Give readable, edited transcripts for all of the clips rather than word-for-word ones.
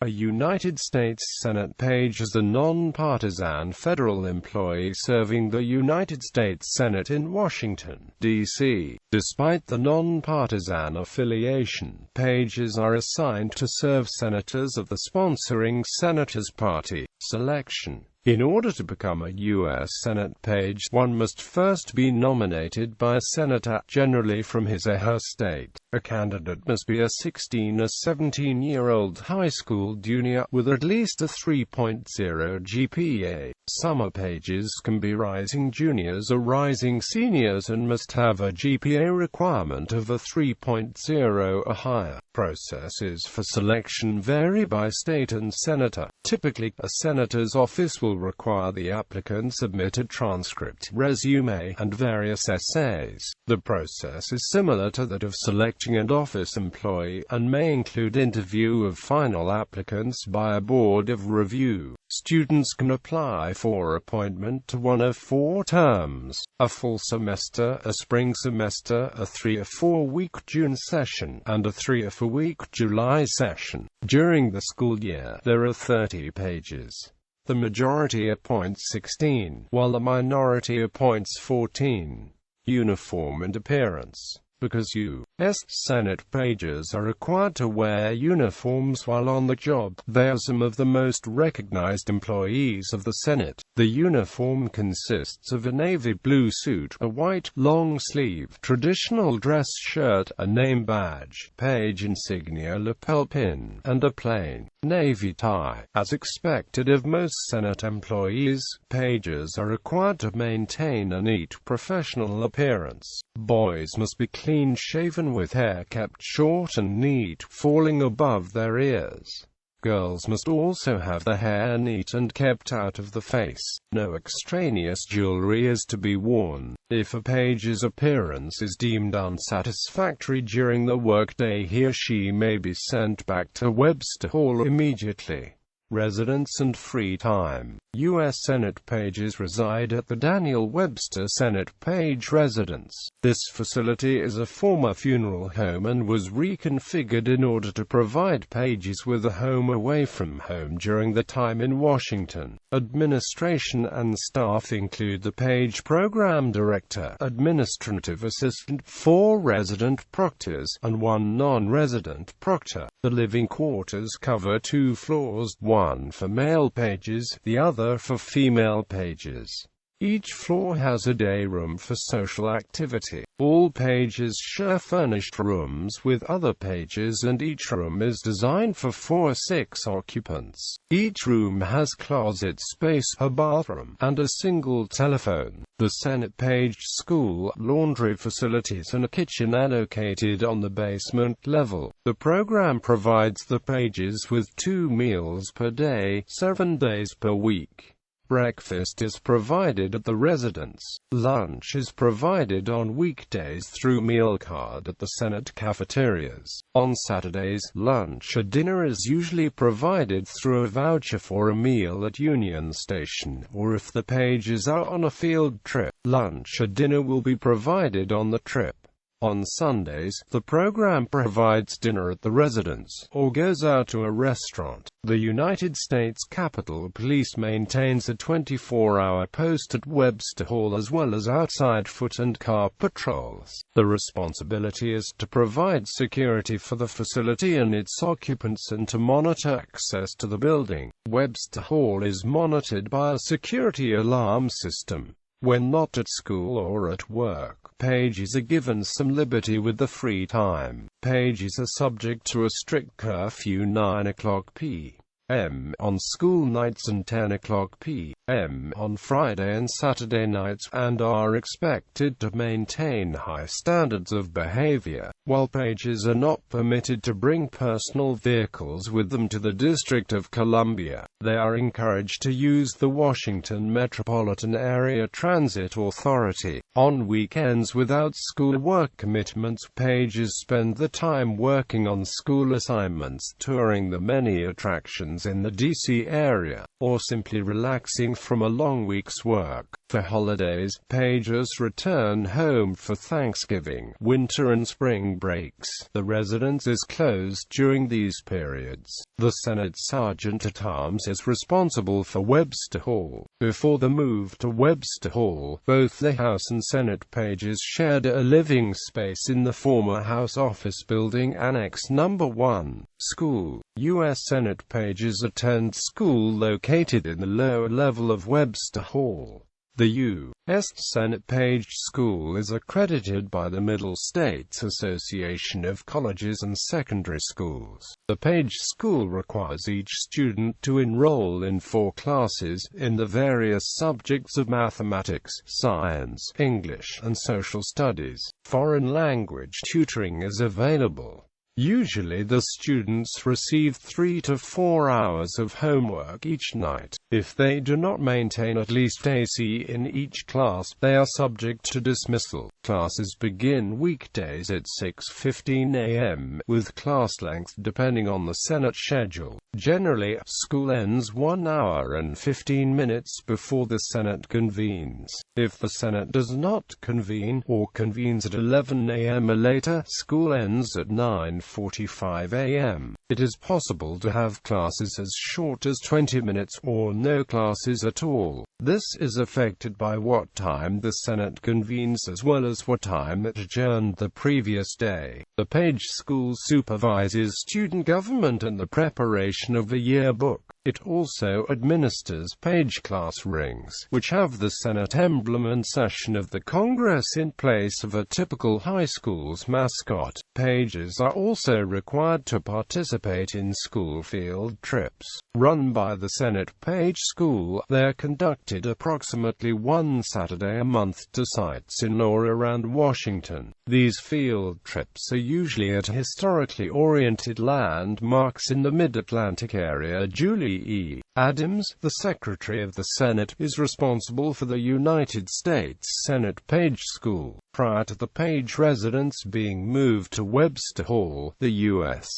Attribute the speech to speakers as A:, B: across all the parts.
A: A United States Senate page is a non-partisan federal employee serving the United States Senate in Washington, D.C. Despite the non-partisan affiliation, pages are assigned to serve senators of the sponsoring senator's party. Selection. In order to become a U.S. Senate page, one must first be nominated by a senator, generally from his or her state. A candidate must be a 16 or 17-year-old high school junior, with at least a 3.0 GPA. Summer pages can be rising juniors or rising seniors and must have a GPA requirement of a 3.0 or higher. Processes for selection vary by state and senator. Typically, a senator's office will require the applicant submit a transcript, resume, and various essays. The process is similar to that of selecting an office employee, and may include interview of final applicants by a board of review. Students can apply for appointment to one of 4 terms: a full semester, a spring semester, a 3 or 4 week June session, and a 3 or 4 week July session. During the school year, there are 30 pages. The majority appoints 16, while the minority appoints 14. Uniform and appearance. Because U.S. Senate pages are required to wear uniforms while on the job, they are some of the most recognized employees of the Senate. The uniform consists of a navy blue suit, a white, long-sleeve, traditional dress shirt, a name badge, page insignia lapel pin, and a plain, navy tie. As expected of most Senate employees, pages are required to maintain a neat, professional appearance. Boys must be clean-shaven with hair kept short and neat, falling above their ears. Girls must also have the hair neat and kept out of the face. No extraneous jewelry is to be worn. If a page's appearance is deemed unsatisfactory during the workday, he or she may be sent back to Webster Hall immediately. Residence and free time. U.S. Senate pages reside at the Daniel Webster Senate Page Residence. This facility is a former funeral home and was reconfigured in order to provide pages with a home away from home during the time in Washington. Administration and staff include the Page Program Director, Administrative Assistant, 4 resident proctors, and 1 non-resident proctor. The living quarters cover 2 floors, one for male pages, the other for female pages. Each floor has a day room for social activity. All pages share furnished rooms with other pages, and each room is designed for 4 or 6 occupants. Each room has closet space, a bathroom, and a single telephone. The Senate Page School, laundry facilities and a kitchen are located on the basement level. The program provides the pages with 2 meals per day, 7 days per week. Breakfast is provided at the residence. Lunch is provided on weekdays through meal card at the Senate cafeterias. On Saturdays, lunch or dinner is usually provided through a voucher for a meal at Union Station, or if the pages are on a field trip, lunch or dinner will be provided on the trip. On Sundays, the program provides dinner at the residence, or goes out to a restaurant. The United States Capitol Police maintains a 24-hour post at Webster Hall as well as outside foot and car patrols. The responsibility is to provide security for the facility and its occupants and to monitor access to the building. Webster Hall is monitored by a security alarm system. When not at school or at work, pages are given some liberty with the free time. Pages are subject to a strict curfew 9 o'clock p.m. on school nights and 10 o'clock p.m. on Friday and Saturday nights, and are expected to maintain high standards of behavior. While pages are not permitted to bring personal vehicles with them to the District of Columbia, they are encouraged to use the Washington Metropolitan Area Transit Authority. On weekends without school work commitments, pages spend the time working on school assignments, touring the many attractions citizens in the D.C. area, or simply relaxing from a long week's work. For holidays, pages return home for Thanksgiving, winter and spring breaks. The residence is closed during these periods. The Senate Sergeant-at-Arms is responsible for Webster Hall. Before the move to Webster Hall, both the House and Senate pages shared a living space in the former House Office Building Annex No. 1. School. U.S. Senate pages attend school located in the lower level of Webster Hall. The U.S. Senate Page School is accredited by the Middle States Association of Colleges and Secondary Schools. The Page School requires each student to enroll in 4 classes, in the various subjects of mathematics, science, English, and social studies. Foreign language tutoring is available. Usually the students receive 3 to 4 hours of homework each night. If they do not maintain at least AC in each class, they are subject to dismissal. Classes begin weekdays at 6:15 a.m., with class length depending on the Senate schedule. Generally, school ends 1 hour and 15 minutes before the Senate convenes. If the Senate does not convene, or convenes at 11 a.m. or later, school ends at 9:45 a.m. It is possible to have classes as short as 20 minutes, or no classes at all. This is affected by what time the Senate convenes as well as what time it adjourned the previous day. The Page School supervises student government and the preparation of the yearbook. It also administers Page class rings, which have the Senate emblem and session of the Congress in place of a typical high school's mascot. Pages are also required to participate in school field trips. Run by the Senate Page School, they are conducted approximately one Saturday a month to sites in or around Washington. These field trips are usually at historically oriented landmarks in the Mid-Atlantic area. Julie E. Adams, the Secretary of the Senate, is responsible for the United States Senate Page School. Prior to the Page residence being moved to Webster Hall, the U.S.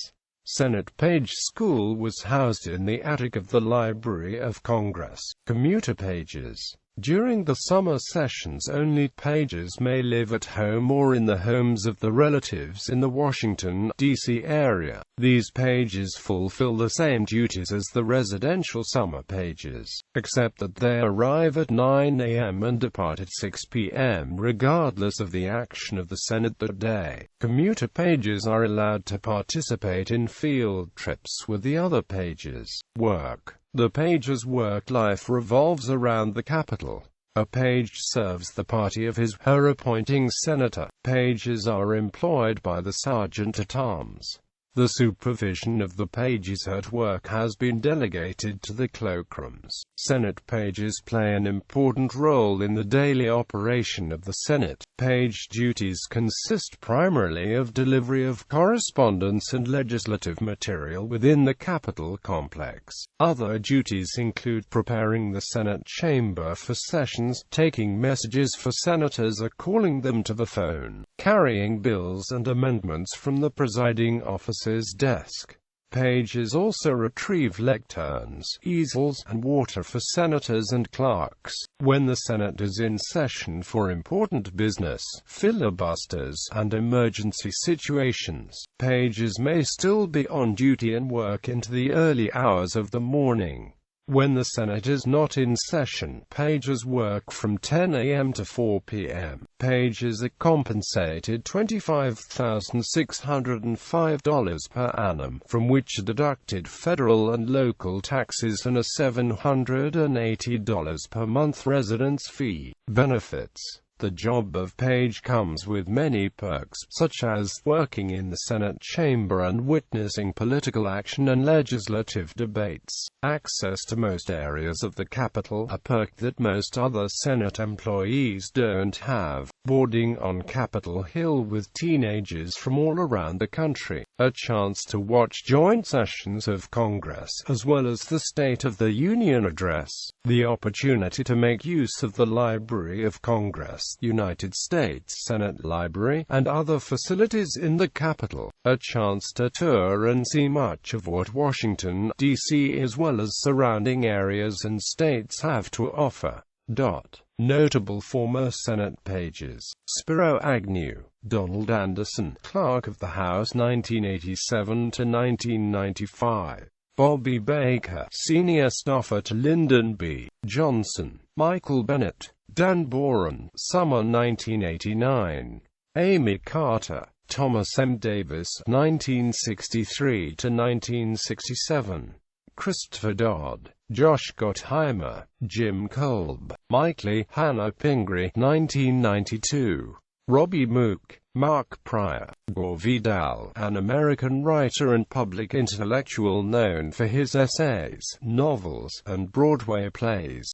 A: Senate Page School was housed in the attic of the Library of Congress. Commuter pages. During the summer sessions, only pages may live at home or in the homes of the relatives in the Washington, D.C. area. These pages fulfill the same duties as the residential summer pages, except that they arrive at 9 a.m. and depart at 6 p.m. regardless of the action of the Senate that day. Commuter pages are allowed to participate in field trips with the other pages. Work. The page's work life revolves around the Capitol. A page serves the party of his/her appointing senator. Pages are employed by the Sergeant-at-Arms. The supervision of the pages at work has been delegated to the cloakrooms. Senate pages play an important role in the daily operation of the Senate. Page duties consist primarily of delivery of correspondence and legislative material within the Capitol complex. Other duties include preparing the Senate chamber for sessions, taking messages for senators or calling them to the phone, carrying bills and amendments from the presiding officer's desk. Pages also retrieve lecterns, easels, and water for senators and clerks. When the Senate is in session for important business, filibusters, and emergency situations, pages may still be on duty and work into the early hours of the morning. When the Senate is not in session, pages work from 10 a.m. to 4 p.m. Pages are compensated $25,605 per annum, from which are deducted federal and local taxes and a $780 per month residence fee. Benefits. The job of page comes with many perks, such as working in the Senate chamber and witnessing political action and legislative debates. Access to most areas of the Capitol, a perk that most other Senate employees don't have. Boarding on Capitol Hill with teenagers from all around the country. A chance to watch joint sessions of Congress, as well as the State of the Union address. The opportunity to make use of the Library of Congress House, United States Senate Library, and other facilities in the Capitol. A chance to tour and see much of what Washington, D.C. as well as surrounding areas and states have to offer. Notable former Senate pages: Spiro Agnew, Donald Anderson, Clerk of the House 1987 to 1995. Bobby Baker, Senior Staffer to Lyndon B. Johnson. Michael Bennett, Dan Boren, Summer 1989. Amy Carter, Thomas M. Davis, 1963 to 1967. Christopher Dodd, Josh Gottheimer, Jim Kolb, Mike Lee, Hannah Pingree, 1992. Robbie Mook, Mark Pryor, Gore Vidal, an American writer and public intellectual known for his essays, novels, and Broadway plays.